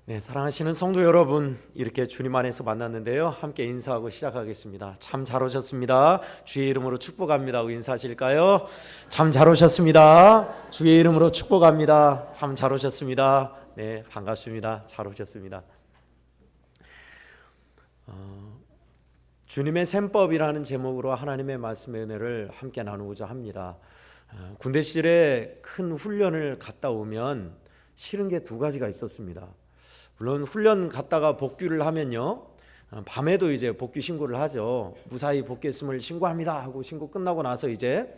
네, 사랑하시는 성도 여러분, 이렇게 주님 안에서 만났는데요. 함께 인사하고 시작하겠습니다. 참 잘 오셨습니다. 주의 이름으로 축복합니다 하고 인사하실까요? 참 잘 오셨습니다. 주의 이름으로 축복합니다. 참 잘 오셨습니다. 네, 반갑습니다. 잘 오셨습니다. 주님의 셈법이라는 제목으로 하나님의 말씀의 은혜를 함께 나누고자 합니다. 군대 시절에 큰 훈련을 갔다 오면 싫은 게 두 가지가 있었습니다. 물론 훈련 갔다가 복귀를 하면요, 밤에도 이제 복귀 신고를 하죠. 무사히 복귀했음을 신고합니다 하고 신고 끝나고 나서 이제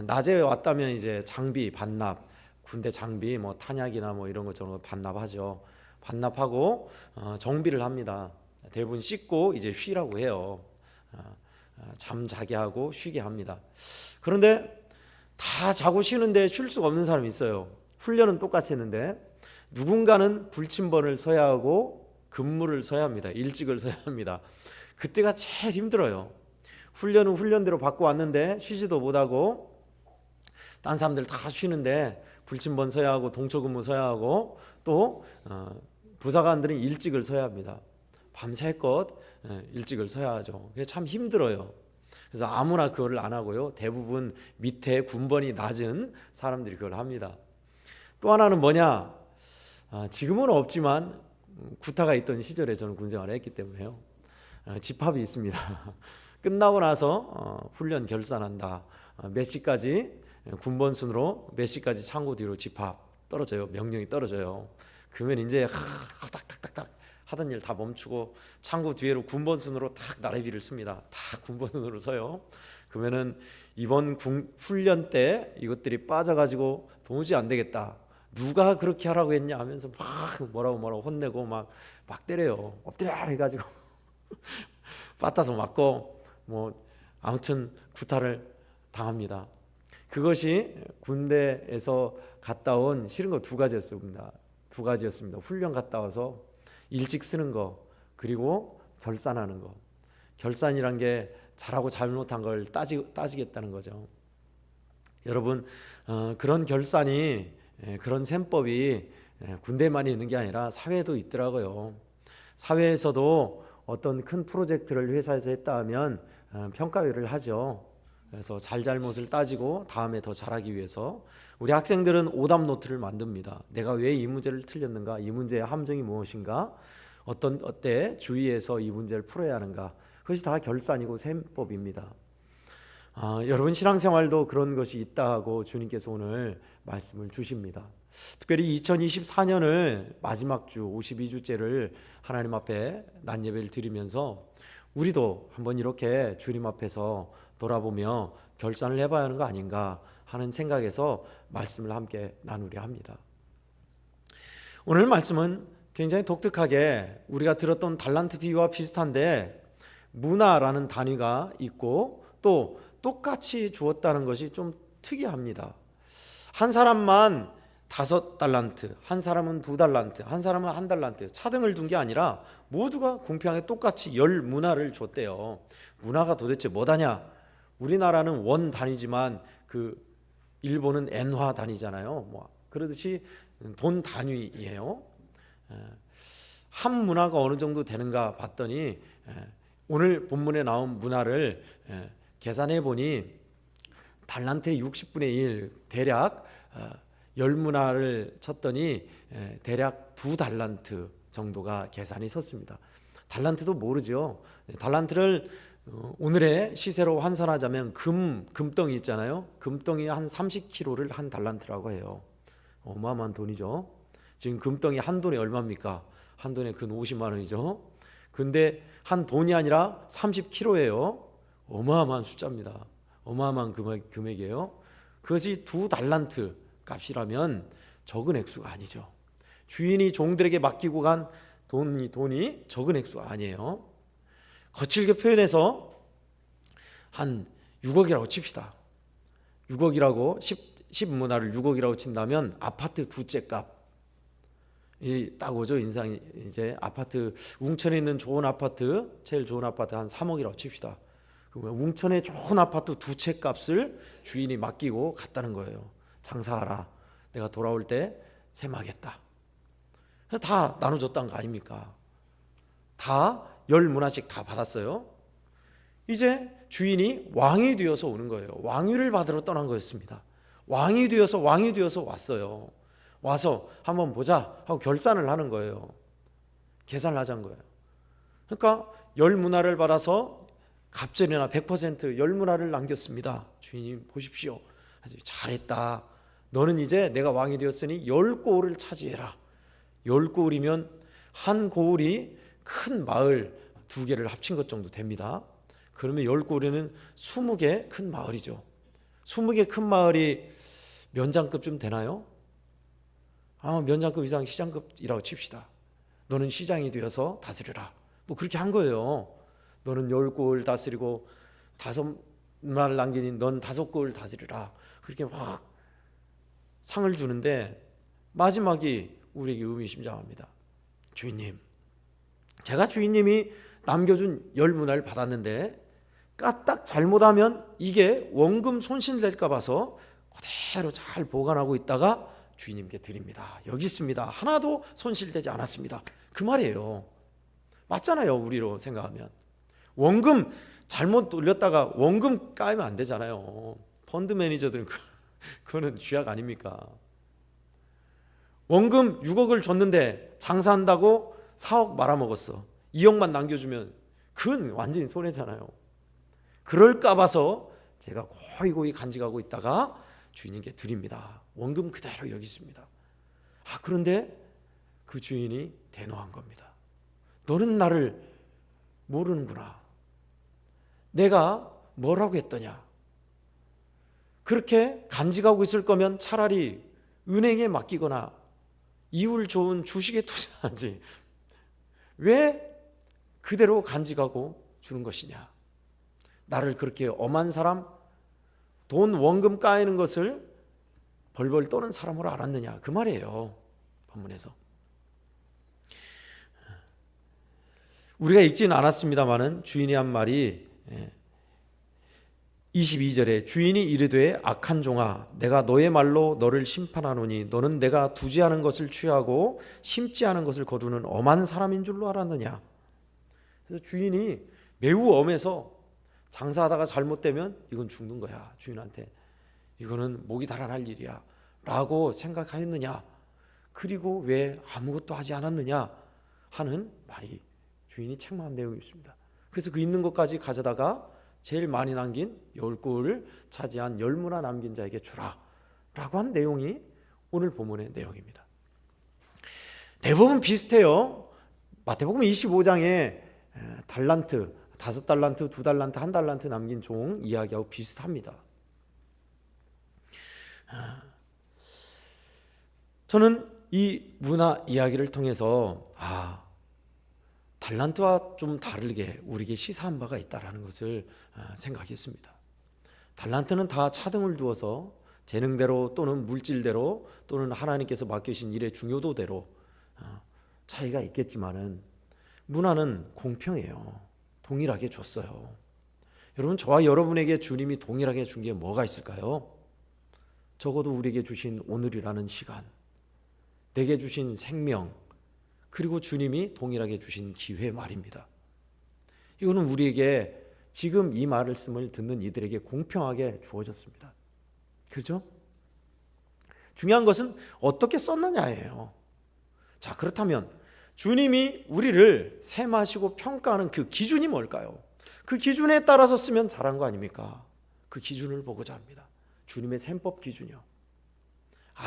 낮에 왔다면 이제 장비 반납, 군대 장비 뭐 탄약이나 뭐 이런 것처럼 반납하죠. 반납하고 정비를 합니다. 대부분 씻고 이제 쉬라고 해요. 잠 자게 하고 쉬게 합니다. 그런데 다 자고 쉬는데 쉴 수가 없는 사람이 있어요. 훈련은 똑같이 했는데 누군가는 불침번을 서야 하고 근무를 서야 합니다. 일찍을 서야 합니다. 그때가 제일 힘들어요. 훈련은 훈련대로 받고 왔는데 쉬지도 못하고 딴 사람들 다 쉬는데 불침번 서야 하고 동초근무 서야 하고 또 부사관들은 일찍을 서야 합니다. 밤새껏 일찍을 서야 하죠. 그게 참 힘들어요. 그래서 아무나 그거를 안 하고요. 대부분 밑에 군번이 낮은 사람들이 그걸 합니다. 또 하나는 뭐냐? 지금은 없지만 구타가 있던 시절에 저는 군생활을 했기 때문에요. 집합이 있습니다. 끝나고 나서 훈련 결산한다. 몇 시까지 군번 순으로 몇 시까지 창고 뒤로 집합 떨어져요. 명령이 떨어져요. 그러면 이제 딱딱딱딱 하던 일 다 멈추고 창고 뒤로 군번 순으로 딱 나래비를 씁니다. 다 군번 순으로 서요. 그러면은 이번 훈련 때 이것들이 빠져가지고 도무지 안 되겠다. 누가 그렇게 하라고 했냐 하면서 막 뭐라고 혼내고 막 때려요. 엎드려 해가지고 빠따도 맞고 뭐 아무튼 구타를 당합니다. 그것이 군대에서 갔다 온 싫은 거 두 가지였습니다. 훈련 갔다 와서 일찍 쓰는 거, 그리고 결산하는 거. 결산이란 게 잘하고 잘못한 걸 따지겠다는 거죠. 여러분, 그런 결산이, 그런 셈법이 군대만 있는 게 아니라 사회에도 있더라고요. 사회에서도 어떤 큰 프로젝트를 회사에서 했다 하면 평가회를 하죠. 그래서 잘잘못을 따지고 다음에 더 잘하기 위해서 우리 학생들은 오답 노트를 만듭니다. 내가 왜 이 문제를 틀렸는가, 이 문제의 함정이 무엇인가, 어때 주의해서 이 문제를 풀어야 하는가, 그것이 다 결산이고 셈법입니다. 여러분 신앙생활도 그런 것이 있다 하고 주님께서 오늘 말씀을 주십니다. 특별히 2024년을 마지막 주 52주째를 하나님 앞에 낮 예배를 드리면서 우리도 한번 이렇게 주님 앞에서 돌아보며 결산을 해봐야 하는 거 아닌가 하는 생각에서 말씀을 함께 나누려 합니다. 오늘 말씀은 굉장히 독특하게 우리가 들었던 달란트 비유와 비슷한데 문화라는 단위가 있고 또 똑같이 주었다는 것이 좀 특이합니다. 한 사람만 5달란트, 한 사람은 2달란트, 한 사람은 1달란트 차등을 둔 게 아니라 모두가 공평하게 똑같이 10문화를 줬대요. 문화가 도대체 뭐다냐? 우리나라는 원 단위지만 그 일본은 엔화 단위잖아요. 뭐 그러듯이 돈 단위예요. 한 문화가 어느 정도 되는가 봤더니 오늘 본문에 나온 문화를 계산해 보니 달란트의 60분의 1 대략 10문화를 쳤더니 대략 2달란트 정도가 계산이 섰습니다. 달란트도 모르죠. 달란트를 오늘의 시세로 환산하자면 금덩이 있잖아요. 금덩이 한 30kg를 한 달란트라고 해요. 어마어마한 돈이죠. 지금 금덩이 한 돈이 얼마입니까? 한 돈에 근 50만 원이죠. 근데 한 돈이 아니라 30kg예요. 어마어마한 숫자입니다. 어마어마한 금액이에요. 그것이 2달란트 값이라면 적은 액수가 아니죠. 주인이 종들에게 맡기고 간 돈이 적은 액수가 아니에요. 거칠게 표현해서 한 6억이라고 칩시다. 6억이라고 10문화를 6억이라고 친다면 아파트 두 채 값. 딱 오죠. 인상이 이제 아파트 웅천에 있는 좋은 아파트, 제일 좋은 아파트 한 3억이라고 칩시다. 그러면 웅천에 좋은 아파트 두 채 값을 주인이 맡기고 갔다는 거예요. 장사하라. 내가 돌아올 때 셈하겠다. 다 나눠줬다는 거 아닙니까? 다 10문화씩 다 받았어요. 이제 주인이 왕이 되어서 오는 거예요. 왕위를 받으러 떠난 거였습니다. 왕이 되어서 왔어요. 와서 한번 보자 하고 결산을 하는 거예요. 계산을 하자는 거예요. 그러니까 10문화를 받아서 갑절이나 100% 10문화를 남겼습니다. 주인님 보십시오. 잘했다. 너는 이제 내가 왕이 되었으니 10고을을 차지해라. 10고을이면 한 고을이 큰 마을 2개를 합친 것 정도 됩니다. 그러면 10고을에는 20개 큰 마을이죠. 20개 큰 마을이 면장급쯤 되나요? 면장급 이상 시장급이라고 칩시다. 너는 시장이 되어서 다스려라. 뭐 그렇게 한 거예요. 너는 10고을 다스리고 5문화를 남기니 넌 5고을 다스리라. 그렇게 막 상을 주는데 마지막이 우리에게 의미심장합니다. 주인님, 제가 주인님이 남겨준 10문화를 받았는데 까딱 잘못하면 이게 원금 손실될까 봐서 그대로 잘 보관하고 있다가 주인님께 드립니다. 여기 있습니다. 하나도 손실되지 않았습니다. 그 말이에요. 맞잖아요. 우리로 생각하면 원금 잘못 돌렸다가 원금 까이면 안 되잖아요. 펀드 매니저들은 그거는 쥐약 아닙니까? 원금 6억을 줬는데 장사한다고 4억 말아먹었어. 2억만 남겨주면 그건 완전히 손해잖아요. 그럴까 봐서 제가 고이고이 간직하고 있다가 주인님께 드립니다. 원금 그대로 여기 있습니다. 그런데 그 주인이 대노한 겁니다. 너는 나를 모르는구나. 내가 뭐라고 했더냐. 그렇게 간직하고 있을 거면 차라리 은행에 맡기거나 이율 좋은 주식에 투자하지. 왜 그대로 간직하고 주는 것이냐. 나를 그렇게 엄한 사람, 돈 원금 까이는 것을 벌벌 떠는 사람으로 알았느냐. 그 말이에요. 본문에서. 우리가 읽지는 않았습니다마는 주인이 한 말이 22절에 주인이 이르되 악한 종아 내가 너의 말로 너를 심판하노니 너는 내가 두지 않은 것을 취하고 심지 않은 것을 거두는 엄한 사람인 줄로 알았느냐. 그래서 주인이 매우 엄해서 장사하다가 잘못되면 이건 죽는 거야. 주인한테 이거는 목이 달아날 일이야 라고 생각하였느냐. 그리고 왜 아무것도 하지 않았느냐 하는 말이 주인이 책망한 내용이 있습니다. 그래서 그 있는 것까지 가져다가 제일 많이 남긴 10고을 차지한 10문화 남긴 자에게 주라 라고 한 내용이 오늘 본문의 내용입니다. 대부분 비슷해요. 마태복음 25장에 달란트, 5달란트, 2달란트, 1달란트 남긴 종 이야기하고 비슷합니다. 저는 이 문화 이야기를 통해서 달란트와 좀 다르게 우리에게 시사한 바가 있다는 것을 생각했습니다. 달란트는 다 차등을 두어서 재능대로 또는 물질대로 또는 하나님께서 맡기신 일의 중요도대로 차이가 있겠지만은 문화는 공평해요. 동일하게 줬어요. 여러분, 저와 여러분에게 주님이 동일하게 준 게 뭐가 있을까요? 적어도 우리에게 주신 오늘이라는 시간, 내게 주신 생명, 그리고 주님이 동일하게 주신 기회 말입니다. 이거는 우리에게 지금 이 말씀을 듣는 이들에게 공평하게 주어졌습니다. 그렇죠? 중요한 것은 어떻게 썼느냐예요. 자, 그렇다면 주님이 우리를 셈하시고 평가하는 그 기준이 뭘까요? 그 기준에 따라서 쓰면 잘한 거 아닙니까? 그 기준을 보고자 합니다. 주님의 셈법 기준이요.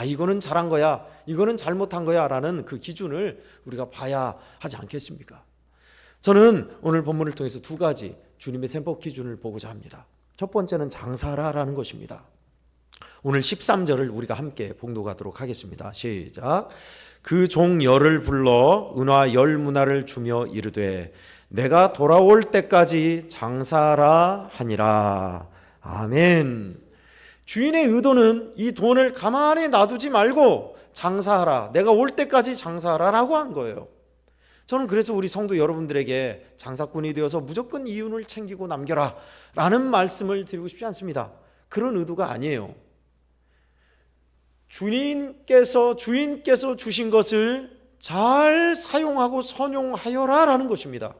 이거는 잘한 거야, 이거는 잘못한 거야 라는 그 기준을 우리가 봐야 하지 않겠습니까? 저는 오늘 본문을 통해서 2가지 주님의 셈법 기준을 보고자 합니다. 첫 번째는 장사라라는 것입니다. 오늘 13절을 우리가 함께 봉독하도록 하겠습니다. 시작. 그 종 열을 불러 은화 10문화를 주며 이르되 내가 돌아올 때까지 장사하라 하니라. 아멘. 주인의 의도는 이 돈을 가만히 놔두지 말고 장사하라, 내가 올 때까지 장사하라 라고 한 거예요. 저는 그래서 우리 성도 여러분들에게 장사꾼이 되어서 무조건 이윤을 챙기고 남겨라 라는 말씀을 드리고 싶지 않습니다. 그런 의도가 아니에요. 주인께서 주신 것을 잘 사용하고 선용하여라라는 것입니다.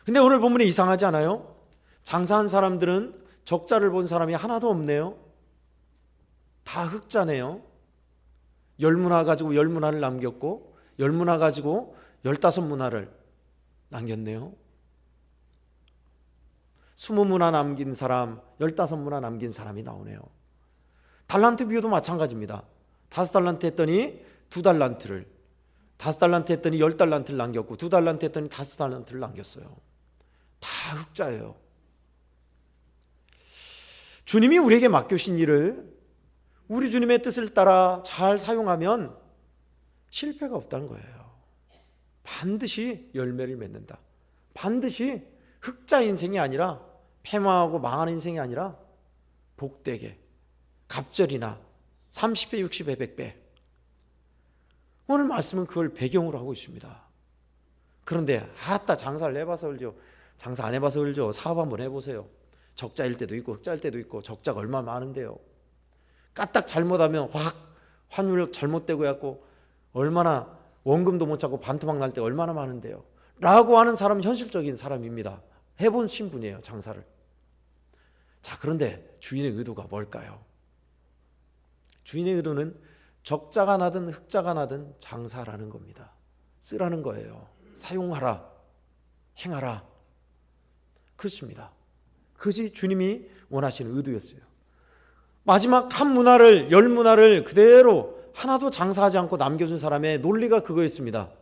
근데 오늘 본문에 이상하지 않아요? 장사한 사람들은 적자를 본 사람이 하나도 없네요. 다 흑자네요. 10문화 가지고 10문화를 남겼고 10문화 가지고 15문화를 남겼네요. 20문화 남긴 사람, 15문화 남긴 사람이 나오네요. 달란트 비유도 마찬가지입니다. 5달란트 했더니 2달란트를, 5달란트 했더니 10달란트를 남겼고 2달란트 했더니 5달란트를 남겼어요. 다 흑자예요. 주님이 우리에게 맡겨신 일을 우리 주님의 뜻을 따라 잘 사용하면 실패가 없다는 거예요. 반드시 열매를 맺는다. 반드시 흑자 인생이 아니라, 패망하고 망하는 인생이 아니라 복되게, 갑절이나 30배, 60배, 100배. 오늘 말씀은 그걸 배경으로 하고 있습니다. 그런데 아따 장사를 해봐서 그러죠. 장사 안 해봐서 그러죠. 사업 한번 해보세요. 적자일 때도 있고 흑자일 때도 있고 적자가 얼마나 많은데요. 까딱 잘못하면 확 환율 잘못되고 해갖고 얼마나 원금도 못 찾고 반토막 날 때가 얼마나 많은데요. 라고 하는 사람은 현실적인 사람입니다. 해보신 분이에요, 장사를. 자, 그런데 주인의 의도가 뭘까요? 주인의 의도는 적자가 나든 흑자가 나든 장사라는 겁니다. 쓰라는 거예요. 사용하라, 행하라. 그렇습니다. 그것이 주님이 원하시는 의도였어요. 마지막 한 문화를, 10문화를 그대로 하나도 장사하지 않고 남겨준 사람의 논리가 그거였습니다.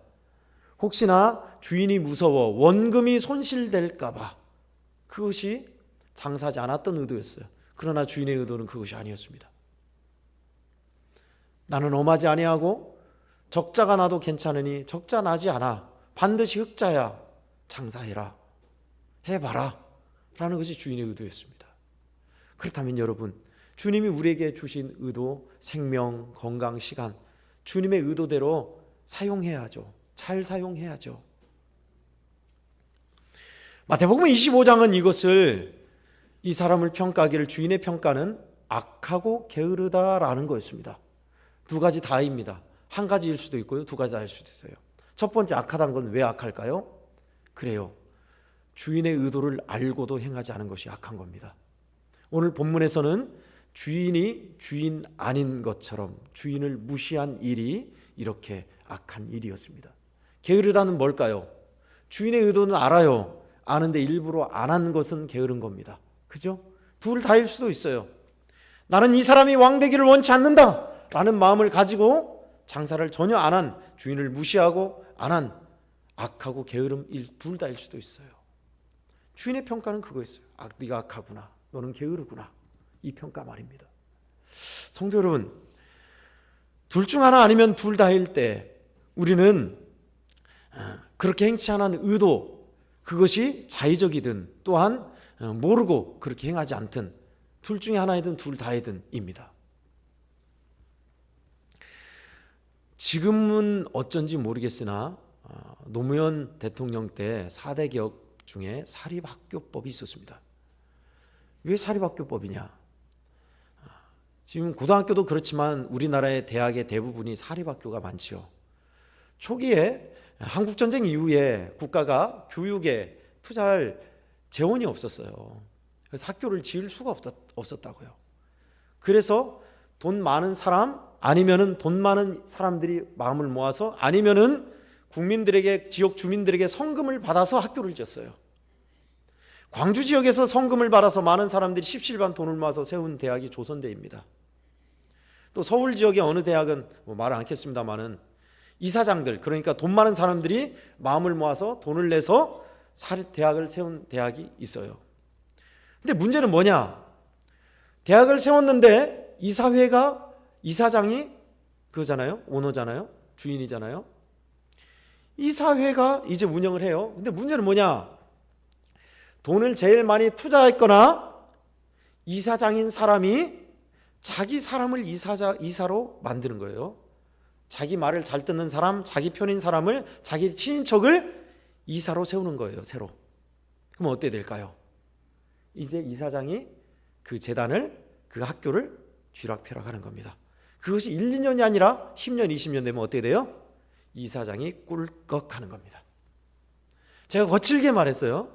혹시나 주인이 무서워 원금이 손실될까 봐. 그것이 장사하지 않았던 의도였어요. 그러나 주인의 의도는 그것이 아니었습니다. 나는 엄하지 아니하고 적자가 나도 괜찮으니 적자 나지 않아. 반드시 흑자야. 장사해라. 해봐라. 라는 것이 주인의 의도였습니다. 그렇다면 여러분, 주님이 우리에게 주신 의도, 생명, 건강, 시간, 주님의 의도대로 사용해야죠. 잘 사용해야죠. 마태복음 25장은 이것을, 이 사람을 평가하기를 주인의 평가는 악하고 게으르다라는 거였습니다. 두 가지 다입니다. 한 가지일 수도 있고요, 두 가지 다일 수도 있어요. 첫 번째, 악하다는 건 왜 악할까요? 그래요, 주인의 의도를 알고도 행하지 않은 것이 악한 겁니다. 오늘 본문에서는 주인이 주인 아닌 것처럼 주인을 무시한 일이 이렇게 악한 일이었습니다. 게으르다는 뭘까요? 주인의 의도는 알아요. 아는데 일부러 안 한 것은 게으른 겁니다. 그죠? 둘 다일 수도 있어요. 나는 이 사람이 왕되기를 원치 않는다 라는 마음을 가지고 장사를 전혀 안 한, 주인을 무시하고 안 한 악하고 게으름, 둘 다일 수도 있어요. 주인의 평가는 그거였어요. 네가 악하구나, 너는 게으르구나, 이 평가 말입니다. 성도 여러분, 둘 중 하나 아니면 둘 다일 때 우리는 그렇게 행치 않은 의도, 그것이 자의적이든 또한 모르고 그렇게 행하지 않든 둘 중에 하나이든 둘 다이든 입니다. 지금은 어쩐지 모르겠으나 노무현 대통령 때 4대 개혁 중에 사립학교법이 있었습니다. 왜 사립학교법이냐? 지금 고등학교도 그렇지만 우리나라의 대학의 대부분이 사립학교가 많지요. 초기에 한국전쟁 이후에 국가가 교육에 투자할 재원이 없었어요. 그래서 학교를 지을 수가 없었다고요. 그래서 돈 많은 사람, 아니면은 돈 많은 사람들이 마음을 모아서, 아니면은 국민들에게, 지역 주민들에게 성금을 받아서 학교를 지었어요. 광주 지역에서 성금을 받아서 많은 사람들이 십실반 돈을 모아서 세운 대학이 조선대입니다. 또 서울 지역의 어느 대학은 말을 않겠습니다만은 이사장들, 그러니까 돈 많은 사람들이 마음을 모아서 돈을 내서 대학을 세운 대학이 있어요. 근데 문제는 뭐냐? 대학을 세웠는데 이사회가, 이사장이 그거잖아요, 오너잖아요, 주인이잖아요. 이사회가 이제 운영을 해요. 근데 문제는 뭐냐? 돈을 제일 많이 투자했거나 이사장인 사람이 자기 사람을 이사로 만드는 거예요. 자기 말을 잘 듣는 사람, 자기 편인 사람을, 자기 친인척을 이사로 세우는 거예요, 새로. 그럼 어떻게 될까요? 이제 이사장이 그 재단을, 그 학교를 쥐락펴락하는 겁니다. 그것이 1, 2년이 아니라 10년, 20년 되면 어떻게 돼요? 이사장이 꿀꺽하는 겁니다. 제가 거칠게 말했어요.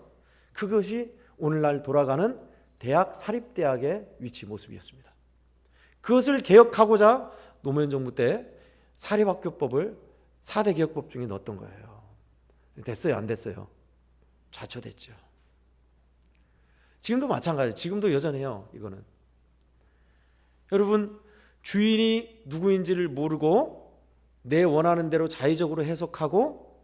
그것이 오늘날 돌아가는 대학, 사립대학의 위치 모습이었습니다. 그것을 개혁하고자 노무현 정부 때 사립학교법을 4대 개혁법 중에 넣었던 거예요. 됐어요? 안 됐어요? 좌초됐죠. 지금도 마찬가지예요. 지금도 여전해요. 이거는 여러분, 주인이 누구인지를 모르고 내 원하는 대로 자의적으로 해석하고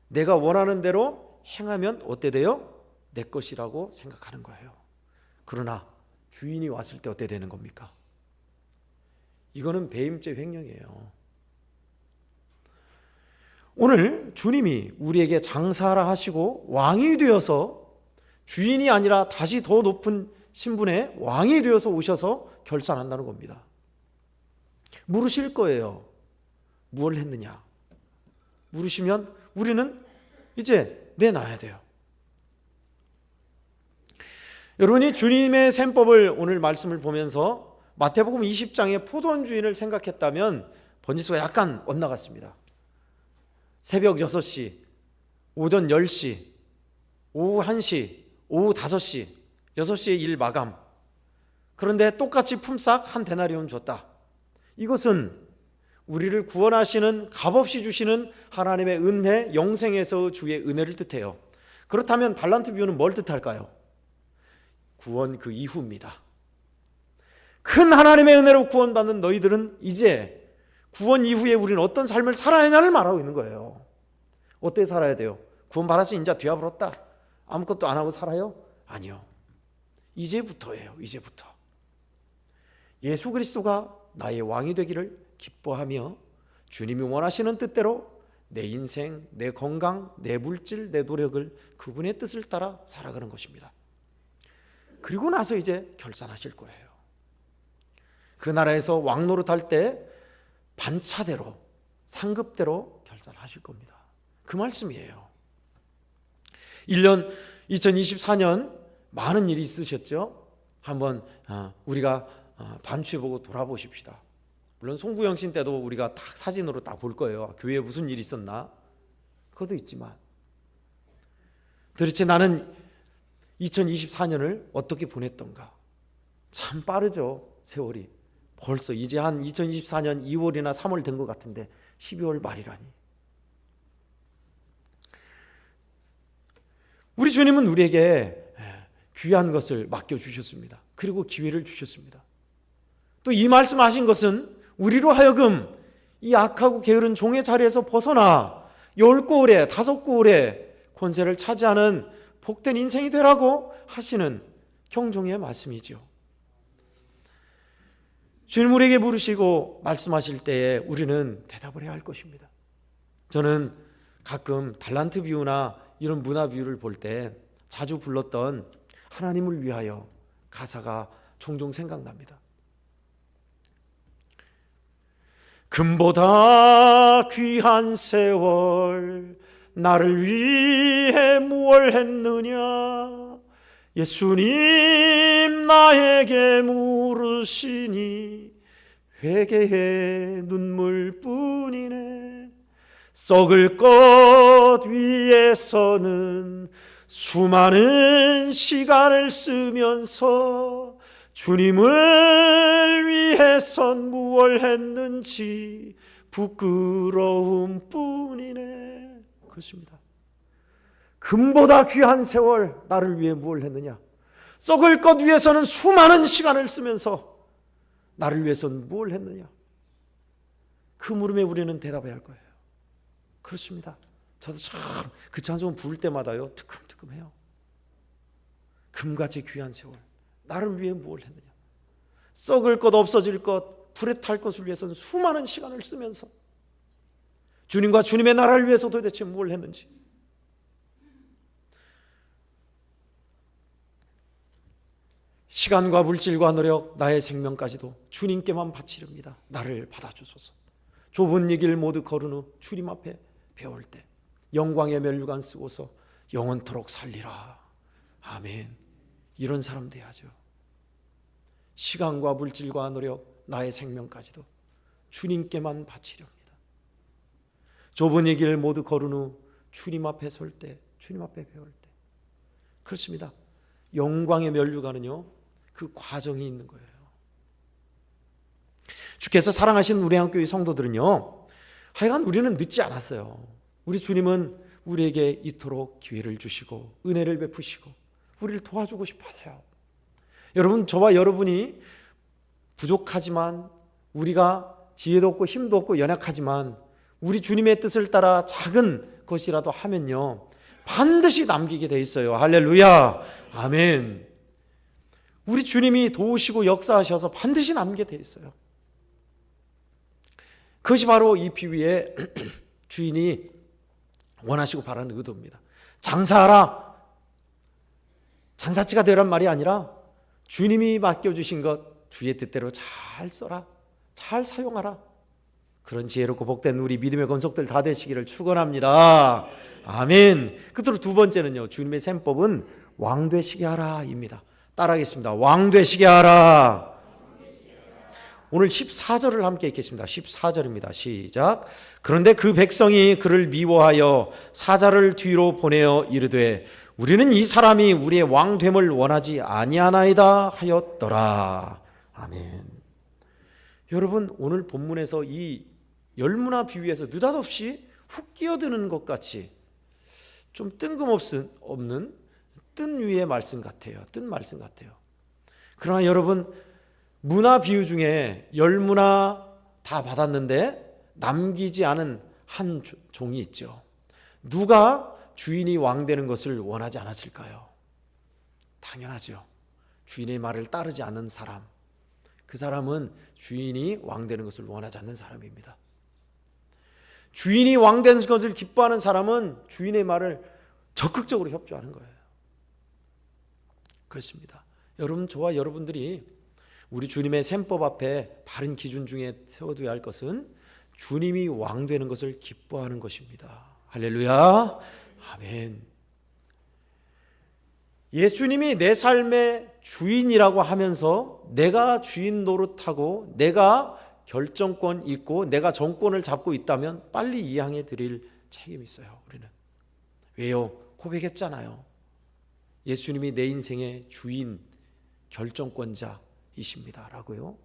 내가 원하는 대로 행하면 어때 돼요? 내 것이라고 생각하는 거예요. 그러나 주인이 왔을 때 어때 되는 겁니까? 이거는 배임죄 횡령이에요. 오늘 주님이 우리에게 장사하라 하시고 왕이 되어서 주인이 아니라 다시 더 높은 신분의 왕이 되어서 오셔서 결산한다는 겁니다. 물으실 거예요. 무엇을 했느냐? 물으시면 우리는 이제 내놔야 돼요. 여러분이 주님의 셈법을 오늘 말씀을 보면서 마태복음 20장의 포도원 주인을 생각했다면 번지수가 약간 엇나갔습니다. 새벽 6시, 오전 10시, 오후 1시, 오후 5시, 6시에 일 마감. 그런데 똑같이 품삯 한 데나리온 줬다. 이것은 우리를 구원하시는 값없이 주시는 하나님의 은혜, 영생에서 주의 은혜를 뜻해요. 그렇다면 달란트 비유는 뭘 뜻할까요? 구원 그 이후입니다. 큰 하나님의 은혜로 구원받는 너희들은 이제 구원 이후에 우리는 어떤 삶을 살아야 하냐를 말하고 있는 거예요. 어떻게 살아야 돼요? 구원받아서 이제 뒤아불었다. 아무것도 안 하고 살아요? 아니요. 이제부터예요. 이제부터. 예수 그리스도가 나의 왕이 되기를 기뻐하며 주님이 원하시는 뜻대로 내 인생, 내 건강, 내 물질, 내 노력을 그분의 뜻을 따라 살아가는 것입니다. 그리고 나서 이제 결산하실 거예요. 그 나라에서 왕 노릇할 때 반차대로, 상급대로 결산하실 겁니다. 그 말씀이에요. 2024년 많은 일이 있으셨죠? 한번 우리가 반추해보고 돌아보십시다. 물론 송구영신 때도 우리가 딱 사진으로 딱 볼 거예요. 교회에 무슨 일이 있었나? 그것도 있지만 도대체 나는 2024년을 어떻게 보냈던가? 참 빠르죠, 세월이. 벌써 이제 한 2024년 2월이나 3월 된 것 같은데 12월 말이라니. 우리 주님은 우리에게 귀한 것을 맡겨주셨습니다. 그리고 기회를 주셨습니다. 또 이 말씀하신 것은 우리로 하여금 이 악하고 게으른 종의 자리에서 벗어나 10고을에 5고을에 권세를 차지하는 복된 인생이 되라고 하시는 경종의 말씀이죠. 주님 우리에게 물으시고 말씀하실 때에 우리는 대답을 해야 할 것입니다. 저는 가끔 달란트 비유나 이런 문화 비유를 볼 때 자주 불렀던 하나님을 위하여 가사가 종종 생각납니다. 금보다 귀한 세월 나를 위해 무얼 했느냐 예수님 나에게 물으시니 회개의 눈물뿐이네 썩을 것 위해서는 수많은 시간을 쓰면서 주님을 위해선 무얼 했는지 부끄러움 뿐이네. 그렇습니다. 금보다 귀한 세월 나를 위해 무얼 했느냐. 썩을 것 위해서는 수많은 시간을 쓰면서 나를 위해선 무얼 했느냐. 그 물음에 우리는 대답해야 할 거예요. 그렇습니다. 저도 참 그 찬송 부를 때마다요 뜨끔뜨끔해요. 금같이 귀한 세월 나를 위해 무엇을 했느냐. 썩을 것 없어질 것 불에 탈 것을 위해서는 수많은 시간을 쓰면서 주님과 주님의 나라를 위해서 도대체 무엇을 했는지. 시간과 물질과 노력 나의 생명까지도 주님께만 바치렵니다. 나를 받아주소서. 좁은 이 길 모두 걸은 후 주님 앞에 배울 때 영광의 면류관 쓰고서 영원토록 살리라. 아멘. 이런 사람 돼야죠. 시간과 물질과 노력 나의 생명까지도 주님께만 바치렵니다. 좁은 이 길 모두 걸은 후 주님 앞에 설 때, 주님 앞에 배울 때, 그렇습니다. 영광의 면류관은요, 그 과정이 있는 거예요. 주께서 사랑하신 우리 한국교회 성도들은요, 하여간 우리는 늦지 않았어요. 우리 주님은 우리에게 이토록 기회를 주시고 은혜를 베푸시고 우리를 도와주고 싶어 하세요. 여러분, 저와 여러분이 부족하지만, 우리가 지혜도 없고 힘도 없고 연약하지만 우리 주님의 뜻을 따라 작은 것이라도 하면요, 반드시 남기게 돼 있어요. 할렐루야, 아멘. 우리 주님이 도우시고 역사하셔서 반드시 남게 돼 있어요. 그것이 바로 이 비유의 주인이 원하시고 바라는 의도입니다. 장사하라, 장사치가 되란 말이 아니라 주님이 맡겨주신 것 주의 뜻대로 잘 써라, 잘 사용하라. 그런 지혜롭고 복된 우리 믿음의 권속들 다 되시기를 축원합니다. 아멘. 끝으로 두 번째는요, 주님의 셈법은 왕 되시게 하라입니다. 따라하겠습니다. 왕 되시게 하라. 오늘 14절을 함께 읽겠습니다. 14절입니다. 시작. 그런데 그 백성이 그를 미워하여 사자를 뒤로 보내어 이르되 우리는 이 사람이 우리의 왕됨을 원하지 아니하나이다 하였더라. 아멘. 여러분, 오늘 본문에서 이 열무나 비유에서 느닷없이 훅 끼어드는 것 같이 좀 뜬금없는 뜬 위의 말씀 같아요. 뜬 말씀 같아요. 그러나 여러분, 무나 비유 중에 열무나 다 받았는데 남기지 않은 한 종이 있죠. 누가 주인이 왕 되는 것을 원하지 않았을까요? 당연하죠. 주인의 말을 따르지 않는 사람. 그 사람은 주인이 왕 되는 것을 원하지 않는 사람입니다. 주인이 왕 되는 것을 기뻐하는 사람은 주인의 말을 적극적으로 협조하는 거예요. 그렇습니다. 여러분, 저와 여러분들이 우리 주님의 셈법 앞에 바른 기준 중에 세워둬야 할 것은 주님이 왕 되는 것을 기뻐하는 것입니다. 할렐루야, 아멘. 예수님이 내 삶의 주인이라고 하면서 내가 주인 노릇하고 내가 결정권 있고 내가 정권을 잡고 있다면 빨리 이양해 드릴 책임이 있어요. 우리는. 왜요? 고백했잖아요. 예수님이 내 인생의 주인, 결정권자이십니다 라고요.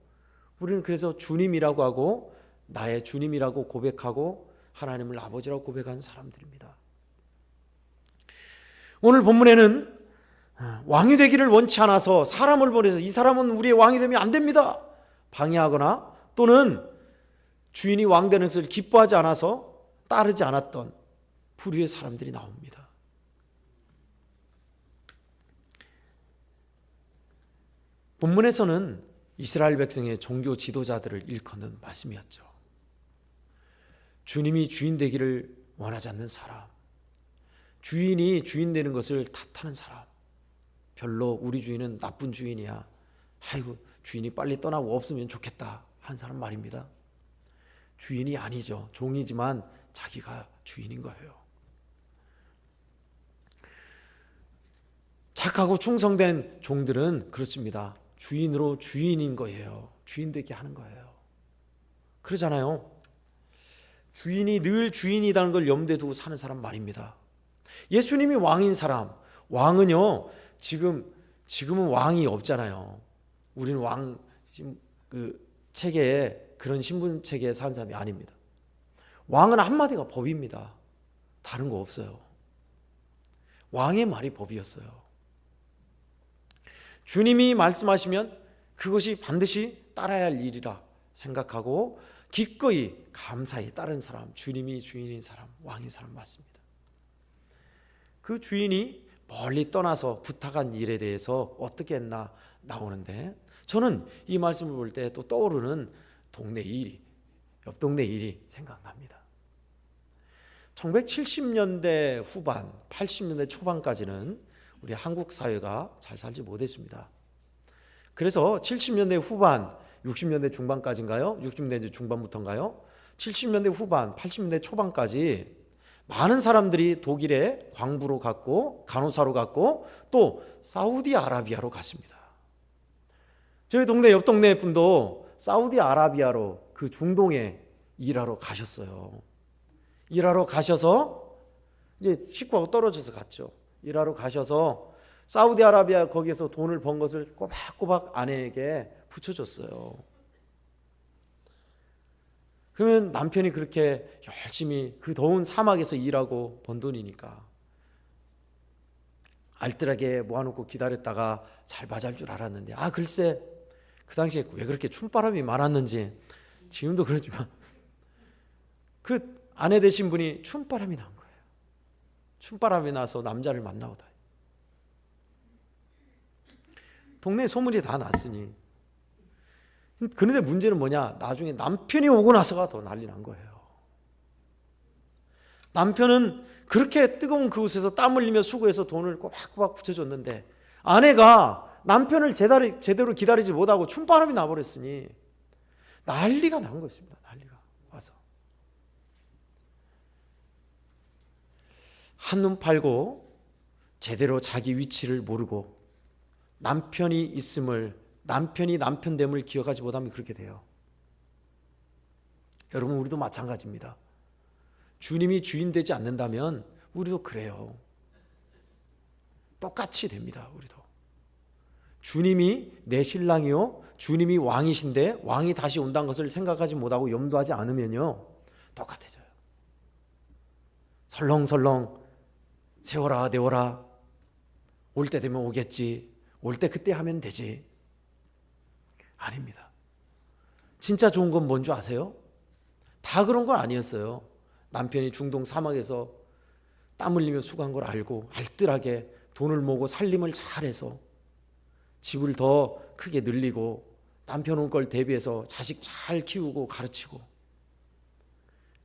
우리는 그래서 주님이라고 하고 나의 주님이라고 고백하고 하나님을 아버지라고 고백한 사람들입니다. 오늘 본문에는 왕이 되기를 원치 않아서 사람을 보내서 이 사람은 우리의 왕이 되면 안 됩니다 방해하거나, 또는 주인이 왕 되는 것을 기뻐하지 않아서 따르지 않았던 불의의 사람들이 나옵니다. 본문에서는 이스라엘 백성의 종교 지도자들을 일컫는 말씀이었죠. 주님이 주인 되기를 원하지 않는 사람, 주인이 주인 되는 것을 탓하는 사람, 별로 우리 주인은 나쁜 주인이야, 아이고 주인이 빨리 떠나고 없으면 좋겠다 한 사람 말입니다. 주인이 아니죠. 종이지만 자기가 주인인 거예요. 착하고 충성된 종들은 그렇습니다. 주인으로 주인인 거예요. 주인 되게 하는 거예요. 그러잖아요. 주인이 늘 주인이라는 걸 염두에 두고 사는 사람 말입니다. 예수님이 왕인 사람, 왕은요, 지금은 왕이 없잖아요. 우리는 왕 그 체계에, 그런 신분 체계에 산 사람이 아닙니다. 왕은 한마디가 법입니다. 다른 거 없어요. 왕의 말이 법이었어요. 주님이 말씀하시면 그것이 반드시 따라야 할 일이라 생각하고 기꺼이 감사히 따르는 사람, 주님이 주인인 사람, 왕인 사람 맞습니다. 그 주인이 멀리 떠나서 부탁한 일에 대해서 어떻게 했나 나오는데, 저는 이 말씀을 볼 때 또 떠오르는 동네 일이, 옆 동네 일이 생각납니다. 1970년대 후반, 80년대 초반까지는 우리 한국 사회가 잘 살지 못했습니다. 그래서 70년대 후반, 60년대 중반까지인가요? 60년대 중반부터인가요? 70년대 후반, 80년대 초반까지 많은 사람들이 독일에 광부로 갔고 간호사로 갔고 또 사우디아라비아로 갔습니다. 저희 동네 옆 동네 분도 사우디아라비아로 그 중동에 일하러 가셨어요. 일하러 가셔서 이제 식구하고 떨어져서 갔죠. 일하러 가셔서 사우디아라비아 거기에서 돈을 번 것을 꼬박꼬박 아내에게 붙여줬어요. 그러면 남편이 그렇게 열심히 그 더운 사막에서 일하고 번 돈이니까 알뜰하게 모아놓고 기다렸다가 잘 맞을 줄 알았는데, 글쎄 그 당시에 왜 그렇게 춤바람이 많았는지 지금도 그렇지만 그 아내 되신 분이 춤바람이 난 거예요. 춤바람이 나서 남자를 만나오다. 동네에 소문이 다 났으니. 그런데 문제는 뭐냐? 나중에 남편이 오고 나서가 더 난리 난 거예요. 남편은 그렇게 뜨거운 그곳에서 땀 흘리며 수고해서 돈을 꼬박꼬박 붙여줬는데 아내가 남편을 제대로 기다리지 못하고 춤바람이 나버렸으니 난리가 난 것입니다. 난리가 와서 한눈 팔고 제대로 자기 위치를 모르고 남편이 있음을, 남편이 남편됨을 기억하지 못하면 그렇게 돼요. 여러분, 우리도 마찬가지입니다. 주님이 주인 되지 않는다면 우리도 그래요. 똑같이 됩니다. 우리도. 주님이 내 신랑이요, 주님이 왕이신데 왕이 다시 온다는 것을 생각하지 못하고 염두하지 않으면요 똑같아져요. 설렁설렁 세워라 내워라, 올 때 되면 오겠지, 올 때 그때 하면 되지. 아닙니다. 진짜 좋은 건 뭔 줄 아세요? 다 그런 건 아니었어요. 남편이 중동 사막에서 땀 흘리며 수고한 걸 알고 알뜰하게 돈을 모으고 살림을 잘해서 집을 더 크게 늘리고 남편 올 걸 대비해서 자식 잘 키우고 가르치고,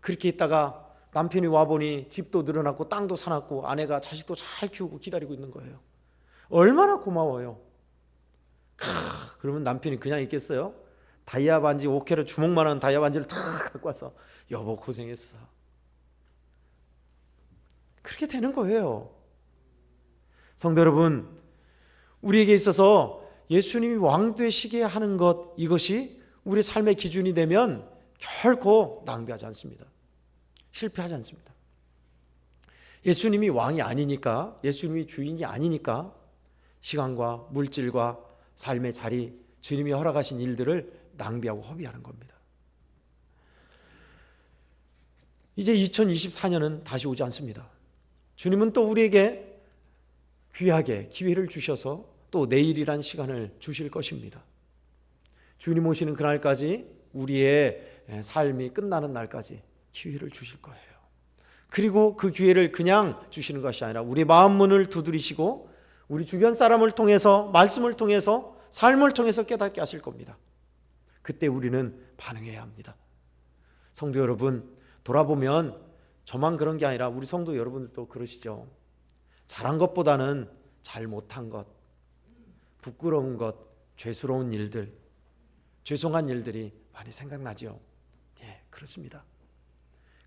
그렇게 있다가 남편이 와보니 집도 늘어났고 땅도 사놨고 아내가 자식도 잘 키우고 기다리고 있는 거예요. 얼마나 고마워요. 그러면 남편이 그냥 있겠어요? 다이아 반지 5캐럿 주먹만한 다이아 반지를 탁 갖고 와서 여보 고생했어. 그렇게 되는 거예요. 성도 여러분, 우리에게 있어서 예수님이 왕 되시게 하는 것, 이것이 우리 삶의 기준이 되면 결코 낭비하지 않습니다. 실패하지 않습니다. 예수님이 왕이 아니니까, 예수님이 주인이 아니니까 시간과 물질과 삶의 자리, 주님이 허락하신 일들을 낭비하고 허비하는 겁니다. 이제 2024년은 다시 오지 않습니다. 주님은 또 우리에게 귀하게 기회를 주셔서 또 내일이란 시간을 주실 것입니다. 주님 오시는 그날까지, 우리의 삶이 끝나는 날까지 기회를 주실 거예요. 그리고 그 기회를 그냥 주시는 것이 아니라 우리 마음 문을 두드리시고 우리 주변 사람을 통해서, 말씀을 통해서, 삶을 통해서 깨닫게 하실 겁니다. 그때 우리는 반응해야 합니다. 성도 여러분, 돌아보면 저만 그런 게 아니라 우리 성도 여러분들도 그러시죠. 잘한 것보다는 잘 못한 것, 부끄러운 것, 죄스러운 일들, 죄송한 일들이 많이 생각나죠. 예, 그렇습니다.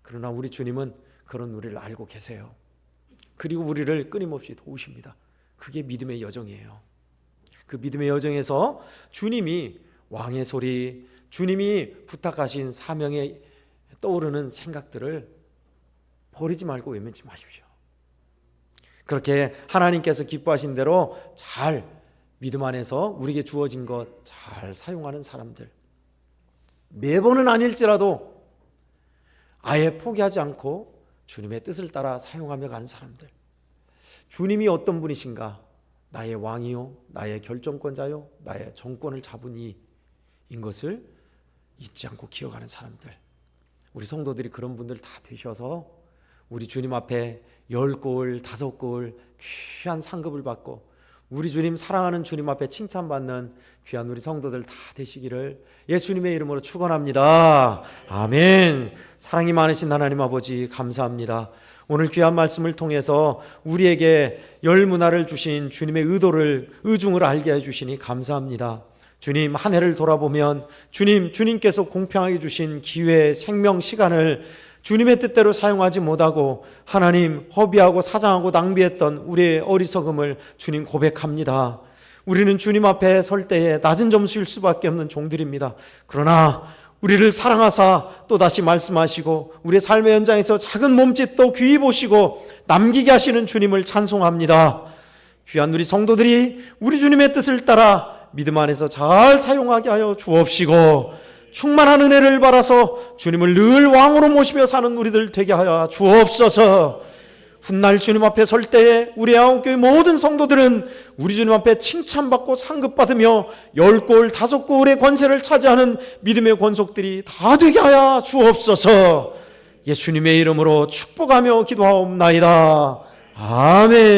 그러나 우리 주님은 그런 우리를 알고 계세요. 그리고 우리를 끊임없이 도우십니다. 그게 믿음의 여정이에요. 그 믿음의 여정에서 주님이 왕의 소리, 주님이 부탁하신 사명에 떠오르는 생각들을 버리지 말고 외면치 마십시오. 그렇게 하나님께서 기뻐하신 대로 잘 믿음 안에서 우리에게 주어진 것 잘 사용하는 사람들, 매번은 아닐지라도 아예 포기하지 않고 주님의 뜻을 따라 사용하며 가는 사람들, 주님이 어떤 분이신가, 나의 왕이요, 나의 결정권자요, 나의 정권을 잡은 이인 것을 잊지 않고 기억하는 사람들, 우리 성도들이 그런 분들 다 되셔서 우리 주님 앞에 10골, 5골 귀한 상급을 받고 우리 주님, 사랑하는 주님 앞에 칭찬받는 귀한 우리 성도들 다 되시기를 예수님의 이름으로 축원합니다. 아멘. 사랑이 많으신 하나님 아버지, 감사합니다. 오늘 귀한 말씀을 통해서 우리에게 열 문화를 주신 주님의 의중을 알게 해주시니 감사합니다. 주님, 한 해를 돌아보면 주님께서 공평하게 주신 기회, 생명, 시간을 주님의 뜻대로 사용하지 못하고 하나님 허비하고 사장하고 낭비했던 우리의 어리석음을 주님 고백합니다. 우리는 주님 앞에 설 때에 낮은 점수일 수밖에 없는 종들입니다. 그러나 우리를 사랑하사 또다시 말씀하시고 우리의 삶의 현장에서 작은 몸짓도 귀히 보시고 남기게 하시는 주님을 찬송합니다. 귀한 우리 성도들이 우리 주님의 뜻을 따라 믿음 안에서 잘 사용하게 하여 주옵시고, 충만한 은혜를 받아서 주님을 늘 왕으로 모시며 사는 우리들 되게 하여 주옵소서. 훗날 주님 앞에 설 때에 우리 한국교회 모든 성도들은 우리 주님 앞에 칭찬받고 상급받으며 10골 5골의 권세를 차지하는 믿음의 권속들이 다 되게 하여 주옵소서. 예수님의 이름으로 축복하며 기도하옵나이다. 아멘.